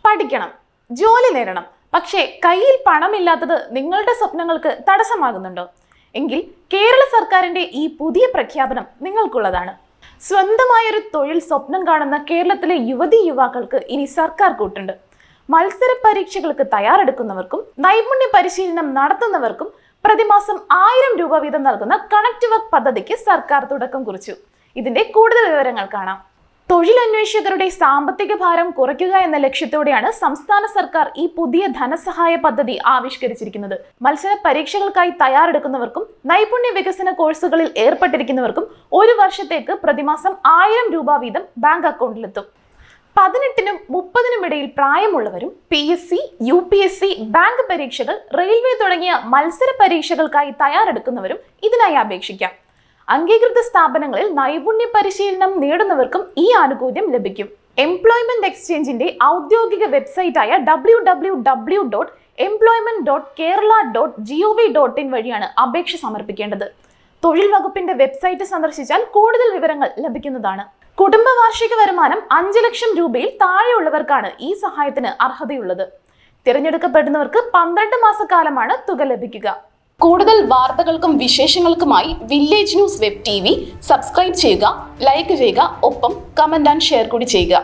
പഠിക്കണം, ജോലി നേടണം, പക്ഷേ കയ്യിൽ പണമില്ലാത്തത് നിങ്ങളുടെ സ്വപ്നങ്ങൾക്ക് തടസ്സമാകുന്നുണ്ടോ? എങ്കിൽ കേരള സർക്കാരിന്റെ ഈ പുതിയ പ്രഖ്യാപനം നിങ്ങൾക്കുള്ളതാണ്. സ്വന്തമായൊരു തൊഴിൽ സ്വപ്നം കാണുന്ന കേരളത്തിലെ യുവതീ യുവാക്കൾക്ക് ഇനി സർക്കാർ കൂട്ടുണ്ട്. മത്സര പരീക്ഷകൾക്ക് തയ്യാറെടുക്കുന്നവർക്കും നൈപുണ്യ പരിശീലനം നടത്തുന്നവർക്കും പ്രതിമാസം 1000 രൂപ വീതം നൽകുന്ന കണക്ട് വർക്ക് പദ്ധതിക്ക് സർക്കാർ തുടക്കം കുറിച്ചു. ഇതിന്റെ കൂടുതൽ വിവരങ്ങൾ കാണാം. തൊഴിലന്വേഷകരുടെ സാമ്പത്തിക ഭാരം കുറയ്ക്കുക എന്ന ലക്ഷ്യത്തോടെയാണ് സംസ്ഥാന സർക്കാർ ഈ പുതിയ ധനസഹായ പദ്ധതി ആവിഷ്കരിച്ചിരിക്കുന്നത്. മത്സര പരീക്ഷകൾക്കായി തയ്യാറെടുക്കുന്നവർക്കും നൈപുണ്യ വികസന കോഴ്സുകളിൽ ഏർപ്പെട്ടിരിക്കുന്നവർക്കും 1 വർഷത്തേക്ക് പ്രതിമാസം 1000 രൂപ വീതം ബാങ്ക് അക്കൗണ്ടിലെത്തും. 18നും 30നും ഇടയിൽ പ്രായമുള്ളവരും PSC, UPSC, ബാങ്ക് പരീക്ഷകൾ, റെയിൽവേ തുടങ്ങിയ മത്സര പരീക്ഷകൾക്കായി തയ്യാറെടുക്കുന്നവരും ഇതിനായി അപേക്ഷിക്കാം. അംഗീകൃത സ്ഥാപനങ്ങളിൽ നൈപുണ്യ പരിശീലനം നേടുന്നവർക്കും ഈ ആനുകൂല്യം ലഭിക്കും. എംപ്ലോയ്മെന്റ് എക്സ്ചേഞ്ചിന്റെ ഔദ്യോഗിക വെബ്സൈറ്റായ www.employment.kerala.gov.in വഴിയാണ് അപേക്ഷ സമർപ്പിക്കേണ്ടത്. തൊഴിൽ വകുപ്പിന്റെ വെബ്സൈറ്റ് സന്ദർശിച്ചാൽ കൂടുതൽ വിവരങ്ങൾ ലഭിക്കുന്നതാണ്. കുടുംബ വാർഷിക വരുമാനം 5 ലക്ഷം രൂപയിൽ താഴെയുള്ളവർക്കാണ് ഈ സഹായത്തിന് അർഹതയുള്ളത്. തിരഞ്ഞെടുക്കപ്പെടുന്നവർക്ക് 12 മാസക്കാലമാണ് തുക ലഭിക്കുക. കൂടുതൽ വാർത്തകൾക്കും വിശേഷങ്ങൾക്കുമായി village news web TV subscribe ചെയ്യുക, ലൈക്ക് ചെയ്യുക, ഒപ്പം കമന്റ് ആൻഡ് ഷെയർ കൂടി ചെയ്യുക.